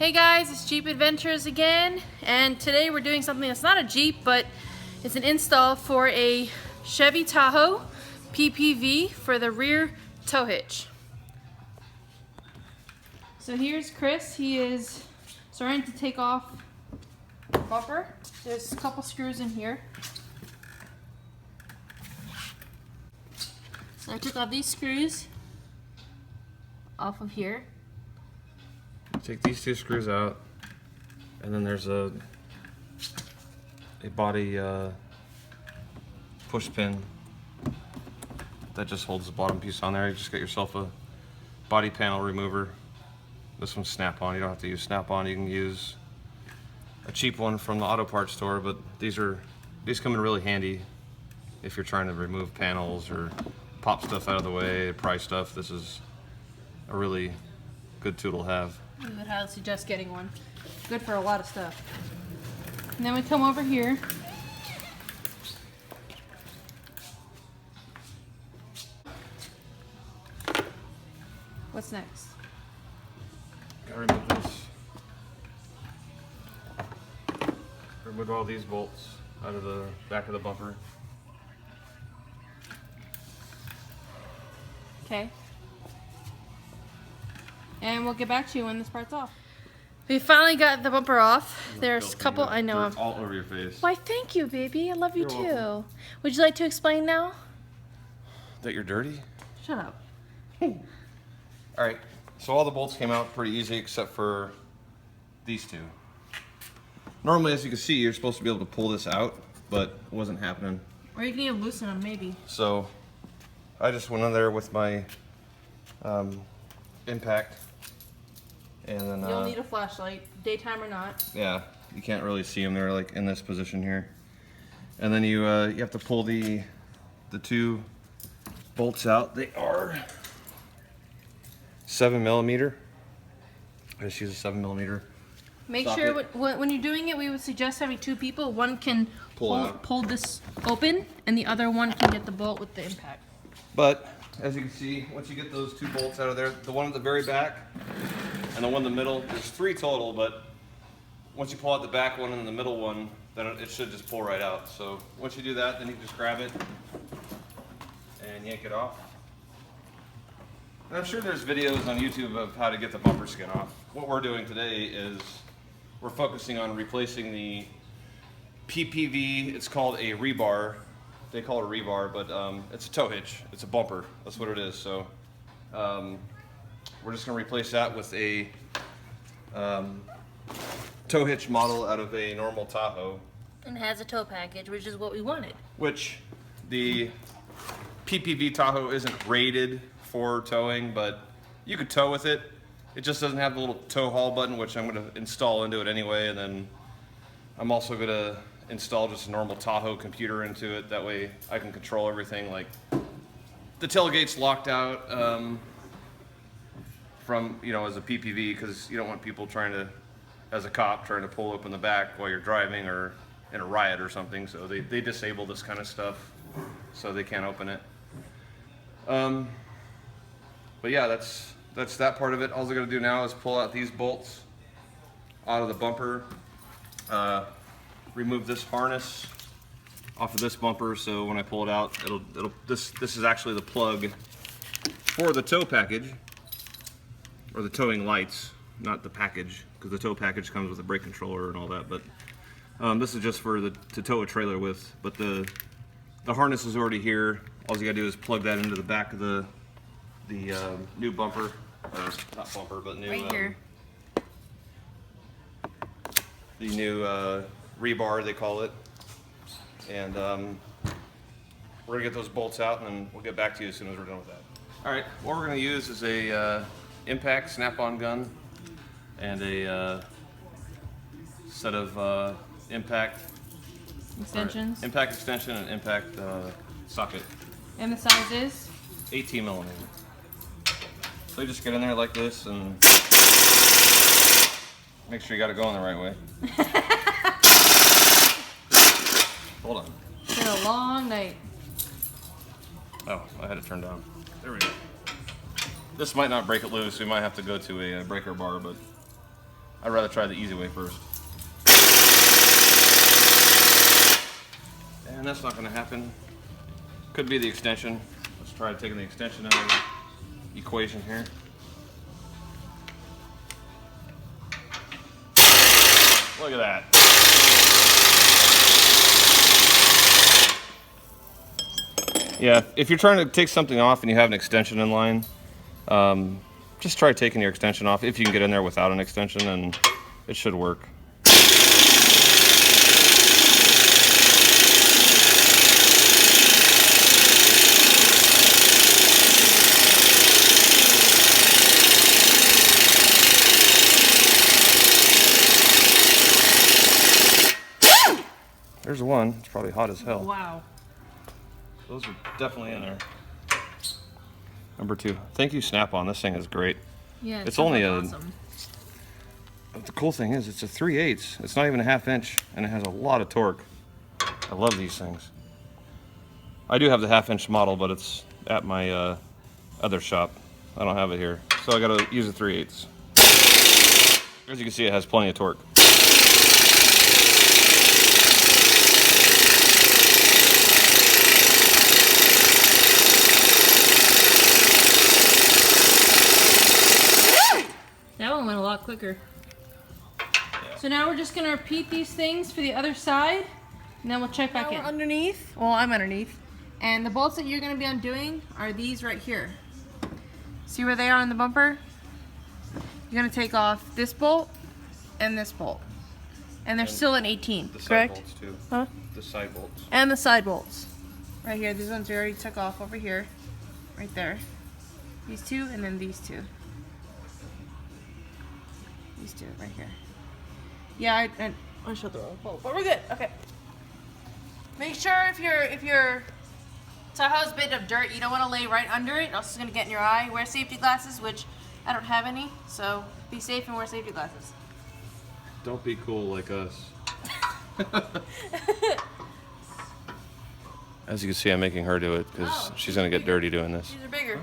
Hey guys, it's JeepAdventures again, and today we're doing something that's not a Jeep, but it's an install for a Chevy Tahoe PPV for the rear tow hitch. So here's Chris. He is starting to take off the bumper. There's a couple screws in here. So I took off these screws off of here. Take these two screws out, and then there's a body push pin that just holds the bottom piece on there. You just get yourself a body panel remover. This one's snap-on. You don't have to use snap-on. You can use a cheap one from the auto parts store, but these come in really handy if you're trying to remove panels or pop stuff out of the way, pry stuff. This is a really good tool to have. We would highly suggest getting one. Good for a lot of stuff. And then we come over here. What's next? Gotta remove this. Remove all these bolts out of the back of the bumper. Okay. And we'll get back to you when this part's off. We finally got the bumper off. There's a couple, I know. All over your face. Why, thank you, baby. I love you too. Welcome. Would you like to explain now? That you're dirty? Shut up. Alright, so all the bolts came out pretty easy except for these two. Normally, as you can see, you're supposed to be able to pull this out, but it wasn't happening. Or you can even loosen them, maybe. So I just went in there with my impact. And then you'll need a flashlight, daytime or not. Yeah, you can't really see them. They're like in this position here. And then you have to pull the two bolts out. They are 7mm. I just use a 7mm. Make sure when you're doing it, we would suggest having two people. One can pull this open, and the other one can get the bolt with the impact. But as you can see, once you get those two bolts out of there, the one at the very back and the one in the middle, there's three total, but once you pull out the back one and the middle one, then it should just pull right out. So once you do that, then you just grab it and yank it off. And I'm sure there's videos on YouTube of how to get the bumper skin off. What we're doing today is we're focusing on replacing the PPV. It's called a rebar. They call it a rebar, but it's a tow hitch. It's a bumper. That's what it is. So we're just going to replace that with a tow hitch model out of a normal Tahoe. And it has a tow package, which is what we wanted. Which the PPV Tahoe isn't rated for towing, but you could tow with it. It just doesn't have the little tow haul button, which I'm going to install into it anyway. And then I'm also going to install just a normal Tahoe computer into it. That way I can control everything. Like the tailgate's locked out from, as a PPV, because you don't want people as a cop, trying to pull open the back while you're driving or in a riot or something. So they disable this kind of stuff so they can't open it. But yeah, that's that part of it. All I gotta do now is pull out these bolts out of the bumper. Remove this harness off of this bumper, so when I pull it out, this is actually the plug for the tow package, or the towing lights, not the package, because the tow package comes with a brake controller and all that. But this is just for to tow a trailer with. But the harness is already here. All you gotta do is plug that into the back of the new bumper, not bumper, but new right here. The new rebar, they call it. And we're gonna get those bolts out, and then we'll get back to you as soon as we're done with that. All right, what we're gonna use is a impact snap-on gun and a set of impact Extensions. Impact extension and impact socket. And the size is? 18mm. So you just get in there like this and make sure you got it going the right way. Hold on. It's been a long night. Oh, I had it turned down. There we go. This might not break it loose. We might have to go to a breaker bar, but I'd rather try the easy way first. And that's not going to happen. Could be the extension. Let's try taking the extension out of the equation here. Look at that. Yeah, if you're trying to take something off and you have an extension in line, just try taking your extension off. If you can get in there without an extension, and it should work. There's one. It's probably hot as hell. Wow. Those are definitely in there. Number 2. Thank you, Snap-on. This thing is great. Yeah, it's only a. awesome. The cool thing is, it's a 3/8. It's not even a 1/2 inch, and it has a lot of torque. I love these things. I do have the 1/2 inch model, but it's at my other shop. I don't have it here, so I gotta use a 3/8. As you can see, it has plenty of torque. That one went a lot quicker. Yeah. So now we're just gonna repeat these things for the other side, and then we'll check back in. We're underneath. Well, I'm underneath. And the bolts that you're gonna be undoing are these right here. See where they are on the bumper? You're gonna take off this bolt and this bolt. And they're still an 18, the correct? Side bolts too. Huh? The side bolts. And the side bolts. Right here, these ones we already took off over here. Right there. These two, and then these two. These two right here. Yeah, I showed the wrong bolt, but we're good. Okay. Make sure if your Tahoe's a bit of dirt, you don't want to lay right under it, else it's gonna get in your eye. Wear safety glasses, which I don't have any, so be safe and wear safety glasses. Don't be cool like us. As you can see, I'm making her do it because she's gonna get dirty doing this. These are bigger.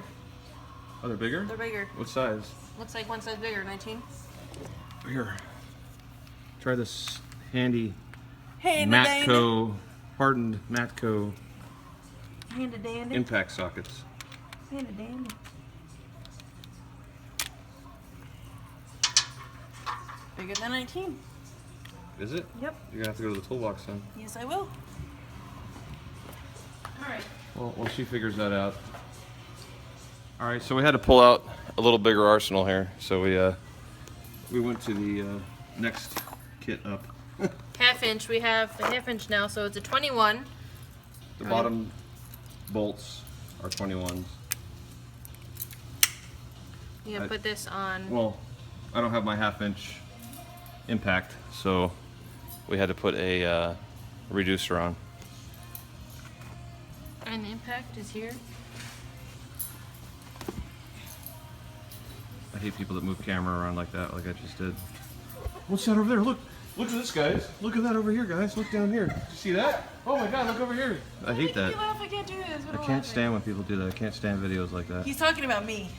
Oh, they're bigger? They're bigger. What size? Looks like one size bigger, 19. Here. Try this handy Handy Matco, hardened Matco dandy. impact sockets. Handy dandy. Bigger than 19. Is it? Yep. You're gonna have to go to the toolbox then. Yes, I will. Alright. Well, she figures that out. Alright, so we had to pull out a little bigger arsenal here. So we went to the next kit up. 1/2 inch. We have the 1/2 inch now, so it's a 21. The bottom bolts are 21s. You gotta put this on. Well, I don't have my 1/2 inch impact, so we had to put a reducer on. And the impact is here. I hate people that move camera around like that, like I just did. What's that over there? Look at this, guys. Look at that over here, guys. Look down here. Did you see that? Oh my God, look over here. I hate that. I can't do this. I can't stand when people do that. I can't stand videos like that. He's talking about me.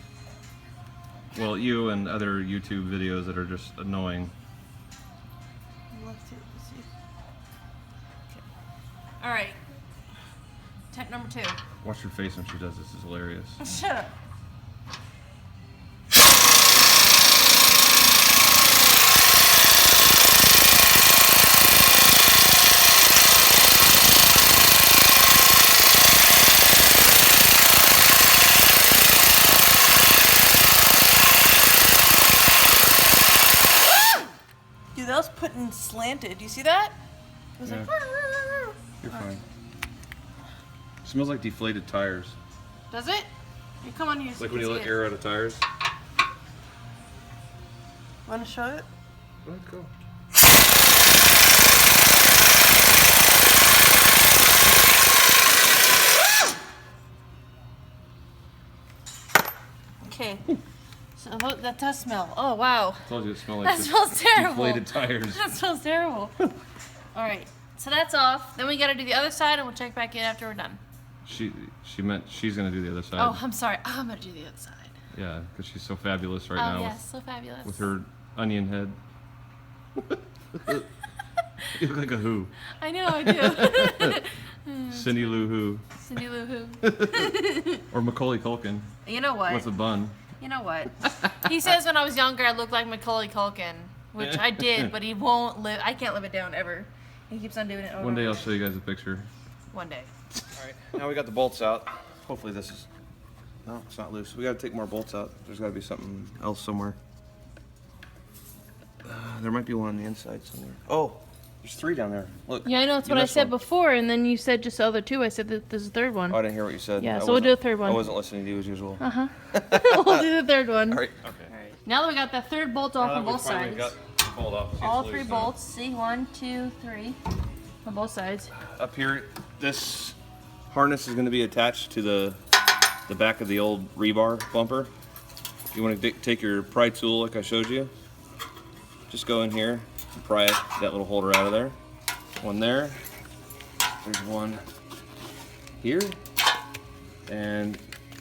Well, you and other YouTube videos that are just annoying. All right. Tip number 2. Watch her face when she does this. It's hilarious. Shut up. Dude, that was putting slanted. Do you see that? It was Yeah. like. You're fine. Smells like deflated tires. Does it? You come on here. Like when you let air out of tires. Want to show it? Go ahead, go. Okay. So that does smell. Oh wow. I told you it smelled That like smells terrible. deflated tires. That smells terrible. All right. So that's off. Then we got to do the other side, and we'll check back in after we're done. She meant she's gonna do the other side. Oh, I'm sorry. I'm gonna do the other side. Yeah, because she's so fabulous right Oh now yes, so fabulous. with her onion head. You look like a who. I know, I do. Cindy Lou Who. Cindy Lou Who. Or Macaulay Culkin. You know what? With a bun. You know what? He says when I was younger I looked like Macaulay Culkin, which I did, but he won't live. I can't live it down ever. He keeps on doing it over. One day I'll show you guys a picture. One day. All right, now we got the bolts out. Hopefully this is, no, it's not loose. We got to take more bolts out. There's got to be something else somewhere. There might be one on the inside somewhere. Oh, there's 3 down there. Look. Yeah, I know. That's what I said before, and then you said just the other 2. I said that there's a 3rd one. Oh, I didn't hear what you said. Yeah, so we'll do a 3rd one. I wasn't listening to you as usual. Uh-huh. We'll do the 3rd one. All right. Okay. All right. Now that we got that 3rd bolt off on both sides. All 3 bolts. See, 1, 2, 3 on both sides. Up here, this harness is going to be attached to the back of the old rebar bumper. You want to take your pry tool like I showed you. Just go in here and pry that little holder out of there. One there. There's one here. And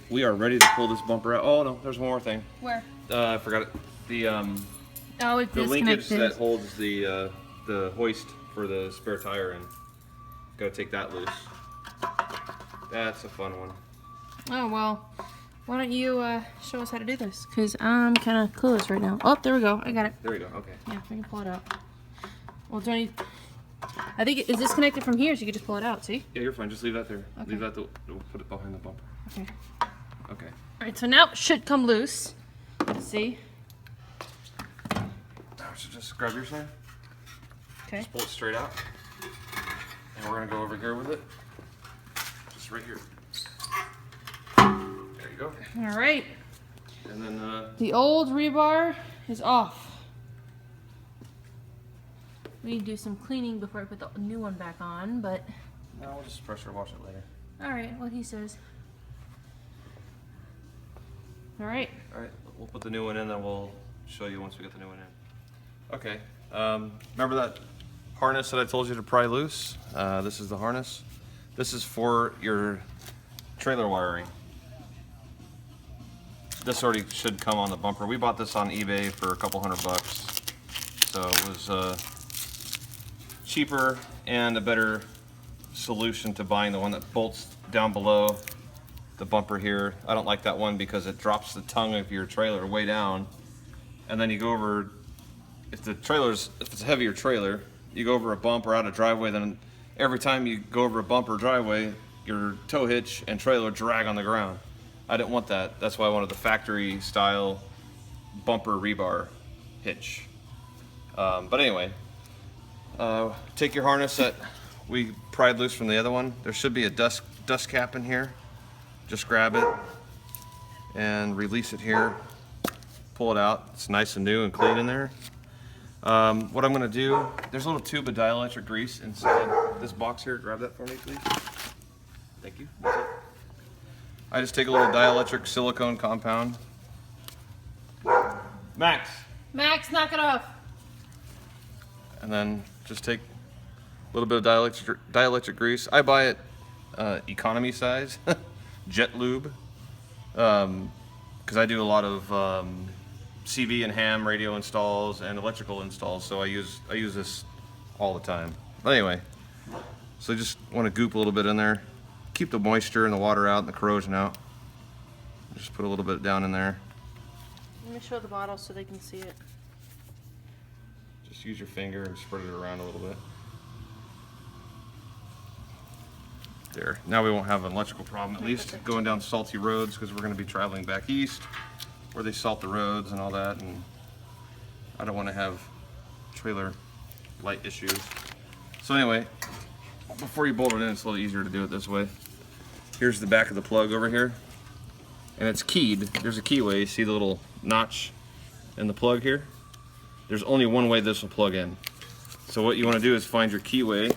we are ready to pull this bumper out. Oh no, there's one more thing. Where? I forgot it. The linkage that holds the hoist for the spare tire in. Gotta take that loose. That's a fun one. Oh, well, why don't you show us how to do this? Because I'm kind of clueless right now. Oh, there we go. I got it. There we go. Okay. Yeah, we can pull it out. Well, do I need... I think, is this connected from here so you can just pull it out, see? Yeah, you're fine. Just leave that there. Okay. Leave that, we'll put it behind the bumper. Okay. Okay. All right, so now it should come loose. Let's see. So just grab your side. Okay. Just pull it straight out. And we're going to go over here with it. Just right here. There you go. All right. And then the old rebar is off. We need to do some cleaning before I put the new one back on, but... No, we'll just pressure wash it later. All right, what he says. All right. All right, we'll put the new one in, then we'll show you once we get the new one in. Okay, remember that harness that I told you to pry loose? This is the harness. This is for your trailer wiring. This already should come on the bumper. We bought this on eBay for a couple $100, so it was cheaper and a better solution to buying the one that bolts down below the bumper here. I don't like that one because it drops the tongue of your trailer way down, and then you go over, if it's a heavier trailer, you go over a bump or out a driveway, then every time you go over a bump or driveway, your tow hitch and trailer drag on the ground. I didn't want that. That's why I wanted the factory style bumper rebar hitch. But anyway, take your harness that we pried loose from the other one. There should be a dust cap in here. Just grab it and release it here. Pull it out. It's nice and new and clean in there. What I'm going to do, there's a little tube of dielectric grease inside this box here. Grab that for me, please. Thank you. That's it. I just take a little dielectric silicone compound. Max, knock it off. and then just take a little bit of dielectric grease. I buy it economy size, jet lube, because I do a lot of CV and ham radio installs and electrical installs, so I use this all the time. But anyway, so just want to goop a little bit in there, keep the moisture and the water out and the corrosion out. Just put a little bit down in there. Let me show the bottle so they can see it. Just use your finger and spread it around a little bit. There. Now we won't have an electrical problem, at least going down salty roads, because we're going to be traveling back east where they salt the roads and all that, and I don't want to have trailer light issues. So anyway, before you bolt it in, it's a little easier to do it this way. Here's the back of the plug over here, and it's keyed. There's a keyway. You see the little notch in the plug here? There's only one way this will plug in. So what you want to do is find your keyway.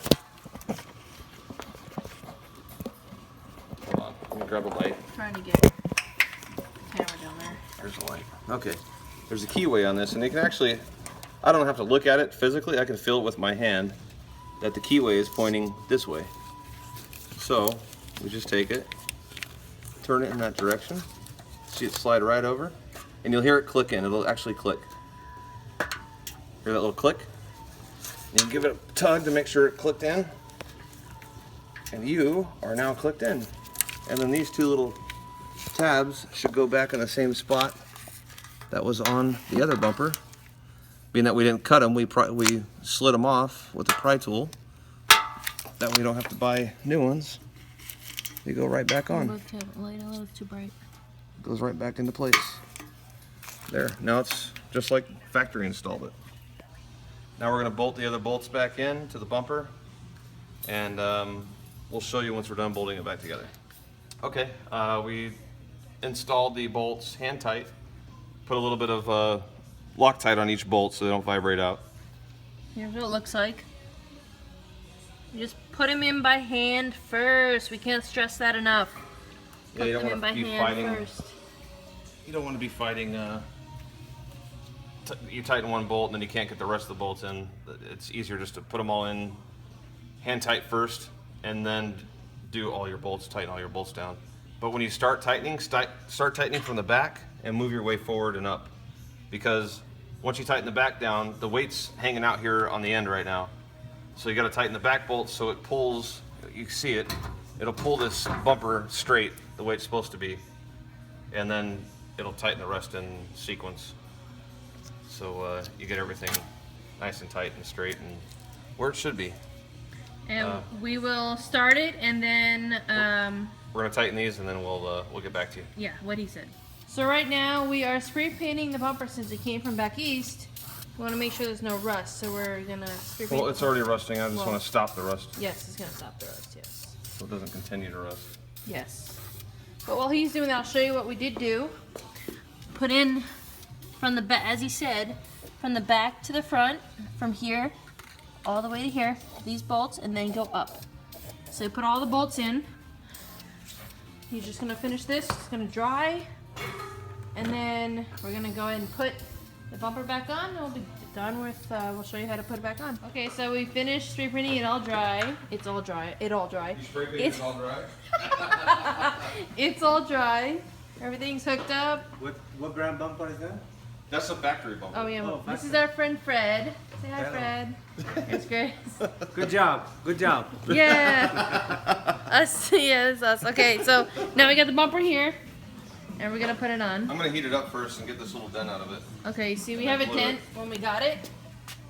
Hold on, let me grab a light. Trying to get the camera down there. There's a light. Okay. There's a keyway on this, and you can actually, I don't have to look at it physically, I can feel it with my hand that the keyway is pointing this way. So we just take it, turn it in that direction, see it slide right over, and you'll hear it click in. It'll actually click. Hear that little click? You give it a tug to make sure it clicked in. And you are now clicked in. And then these two little tabs should go back in the same spot that was on the other bumper. Being that we didn't cut them, we slid them off with the pry tool. That way we don't have to buy new ones. They go right back on. Light a little too bright. Goes right back into place. There, now it's just like factory installed it. Now we're going to bolt the other bolts back in to the bumper, and we'll show you once we're done bolting it back together. Okay, we installed the bolts hand tight, put a little bit of Loctite on each bolt so they don't vibrate out. Here's what it looks like. You just put them in by hand first. We can't stress that enough. Yeah, you don't want to be fighting. First. You don't want to be fighting. You tighten one bolt and then you can't get the rest of the bolts in. It's easier just to put them all in hand tight first, and then do all your bolts, tighten all your bolts down. But when you start tightening, start tightening from the back and move your way forward and up. Because once you tighten the back down, the weight's hanging out here on the end right now. So you got to tighten the back bolts so it pulls, you see it, it'll pull this bumper straight the way it's supposed to be. And then it'll tighten the rest in sequence. So you get everything nice and tight and straight and where it should be. And we will start it, and then we're gonna tighten these, and then we'll get back to you. Yeah, what he said. So right now we are spray painting the bumper since it came from back east. We want to make sure there's no rust, so we're gonna spray paint. Well, it's already rusting. I just want to stop the rust. Yes, it's gonna stop the rust. Yes. So it doesn't continue to rust. Yes. But while he's doing that, I'll show you what we did do. Put in from the back, as he said, from the back to the front, from here all the way to here, these bolts, and then go up. So put all the bolts in. He's just gonna finish this. It's gonna dry, and then we're gonna go ahead and put the bumper back on. And we'll be done with. We'll show you how to put it back on. Okay, so we finished spray painting it all dry. It's all dry. It all dry. You spray painted it all dry? It's all dry. Everything's hooked up. What brand bumper is that? That's a factory bumper. Oh yeah, Oh, this is our friend Fred. Say hi, Hello. Fred. It's Grace. Good job. Good job. Yeah. Us. Yeah, it's us. Okay, so now we got the bumper here, and we're gonna put it on. I'm gonna heat it up first and get this little dent out of it. Okay, see, we have a dent when we got it.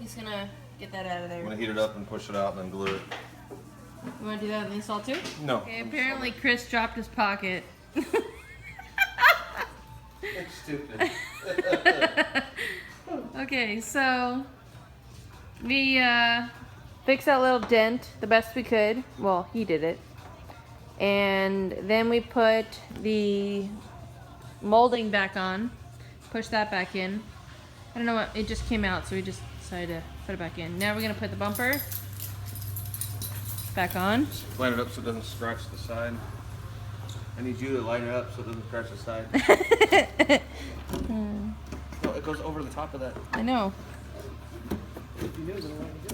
He's gonna get that out of there. I'm gonna heat it up and push it out and then glue it. You wanna do that on the install too? No. Okay, apparently Chris dropped his pocket. It's stupid. Okay, so we fixed that little dent the best we could. Well, he did it. And then we put the molding back on, push that back in. I don't know what, it just came out, so we just decided to put it back in. Now we're gonna put the bumper back on. Line it up so it doesn't scratch the side. I need you to line it up so it doesn't scratch the side. No, it goes over the top of that. I know.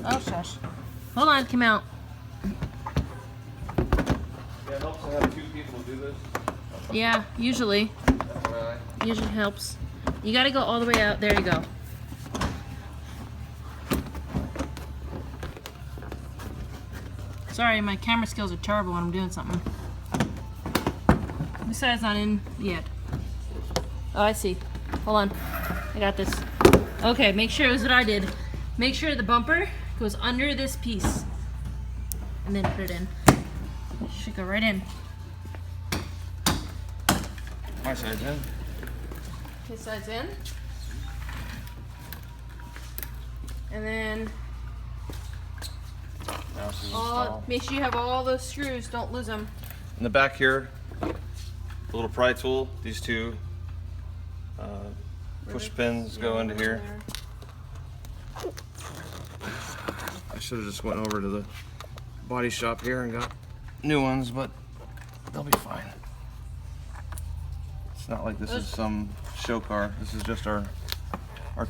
Oh, shush. Hold on, it came out. Yeah, it helps to have two people to do this. Yeah, usually. Usually helps. You gotta go all the way out. There you go. Sorry, my camera skills are terrible when I'm doing something. Besides, not in yet. Oh, I see. Hold on. I got this. Okay, make sure it was what I did. Make sure the bumper goes under this piece. And then put it in. Should go right in. My side's in. His side's in. And then Now this is installed. make sure you have all those screws. Don't lose them. In the back here, the little pry tool, these two push pins go into here. I should have just went over to the body shop here and got new ones, but they'll be fine. It's not like this is some show car. This is just our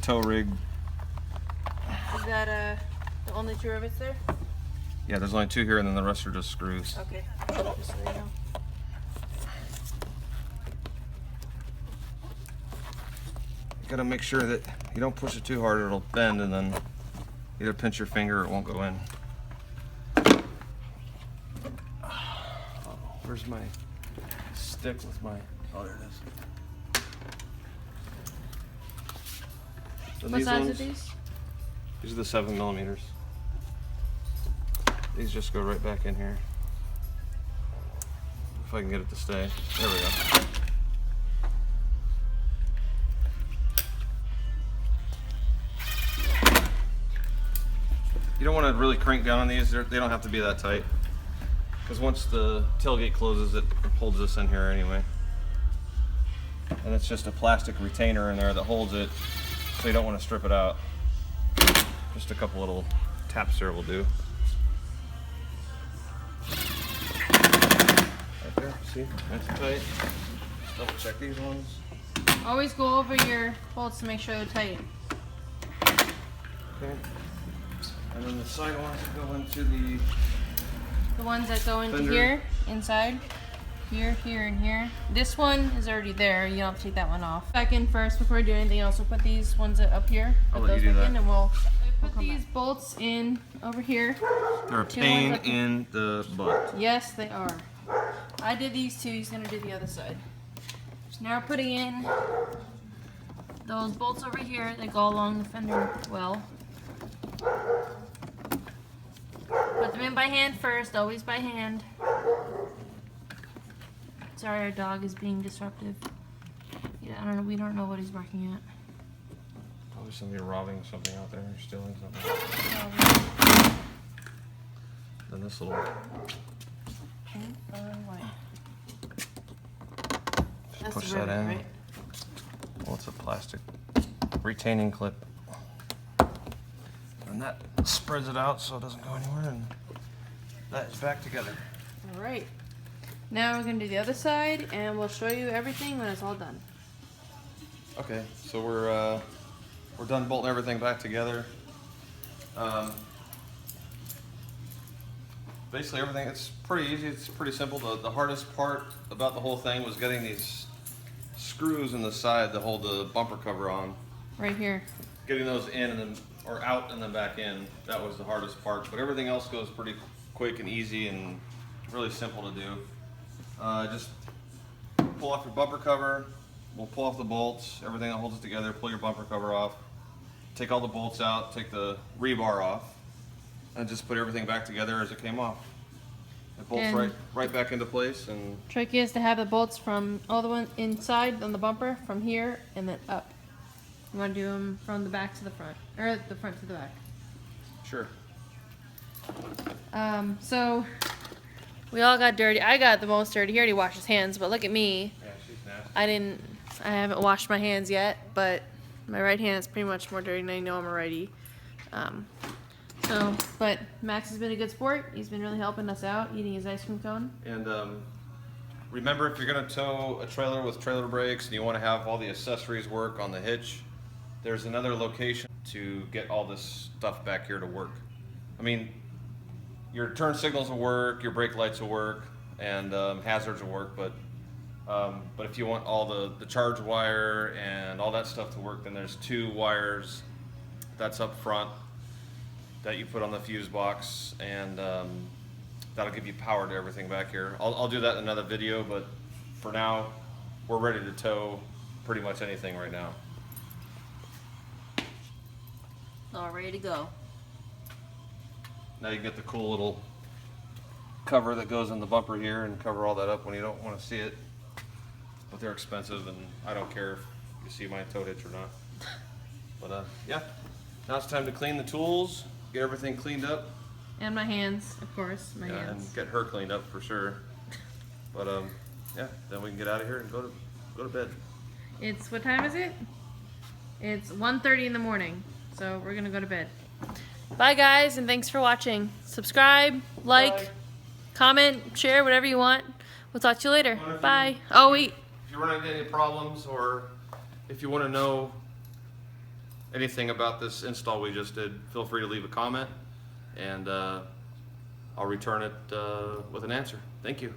tow rig. Is that the only two rivets there? Yeah, there's only two here, and then the rest are just screws. Okay. Just so you know. You gotta make sure that you don't push it too hard, or it'll bend, and then Either pinch your finger or it won't go in. Where's my stick with my... Oh, there it is. So What size are these? These are the 7mm. These just go right back in here. If I can get it to stay. There we go. You don't want to really crank down on these. They don't have to be that tight. Because once the tailgate closes, it holds this in here anyway. And it's just a plastic retainer in there that holds it, so you don't want to strip it out. Just a couple little taps there will do. Right there, see? Nice and tight. Just double check these ones. Always go over your bolts to make sure they're tight. Okay. And then the side ones go into the ones that go into fender. Here, inside. Here, here, and here. This one is already there. You don't have to take that one off. Back in first before we do anything else. We'll put these ones up here. I'll Put let those you do back that. in, and we'll put these bolts in over here. They're a pain in the butt. Yes, they are. I did these two. He's gonna do the other side. So now we're putting in those bolts over here that go along the fender well. Put them in by hand first, always by hand. Sorry, our dog is being disruptive. Yeah, I don't know. We don't know what he's barking at. Probably somebody robbing something out there, or stealing something. Then this little... Pink or white? Just That's push the that rivet, in. right? Well, it's a plastic retaining clip. And that spreads it out so it doesn't go anywhere, and that is back together. All right. Now we're gonna do the other side, and we'll show you everything when it's all done. Okay, so we're done bolting everything back together. Basically everything, it's pretty easy, it's pretty simple. The hardest part about the whole thing was getting these screws in the side to hold the bumper cover on. Right here. Getting those in and then, or out and then back in, that was the hardest part. But everything else goes pretty quick and easy and really simple to do. Just pull off your bumper cover, we'll pull off the bolts, everything that holds it together, pull your bumper cover off, take all the bolts out, take the rebar off, and just put everything back together as it came off. It bolts right back into place. And trick is to have the bolts from all the one inside on the bumper, from here and then up. You want to do them from the back to the front, or the front to the back. sure. So we all got dirty. I got the most dirty. He already washed his hands, but look at me. Yeah, she's nasty. I haven't washed my hands yet, but my right hand is pretty much more dirty, and I know I'm a righty. But Max has been a good sport. He's been really helping us out, eating his ice cream cone. And remember, if you're going to tow a trailer with trailer brakes and you want to have all the accessories work on the hitch, there's another location to get all this stuff back here to work. I mean, your turn signals will work, your brake lights will work, and hazards will work, but if you want all the charge wire and all that stuff to work, then there's two wires that's up front that you put on the fuse box, and that'll give you power to everything back here. I'll do that in another video, but for now, we're ready to tow pretty much anything right now. All ready to go. Now you get the cool little cover that goes in the bumper here and cover all that up when you don't want to see it. But they're expensive, and I don't care if you see my tow hitch or not. But yeah, now it's time to clean the tools, get everything cleaned up. And my hands, of course, my hands. And get her cleaned up for sure. But yeah, then we can get out of here and go to bed. It's, what time is it? It's 1:30 in the morning, so we're gonna go to bed. Bye guys, and thanks for watching. Subscribe, like, Bye. comment, share, whatever you want. We'll talk to you later. Well, if Bye. you- Oh wait. If you run into any problems, or if you want to know anything about this install we just did, feel free to leave a comment, and I'll return it with an answer. Thank you.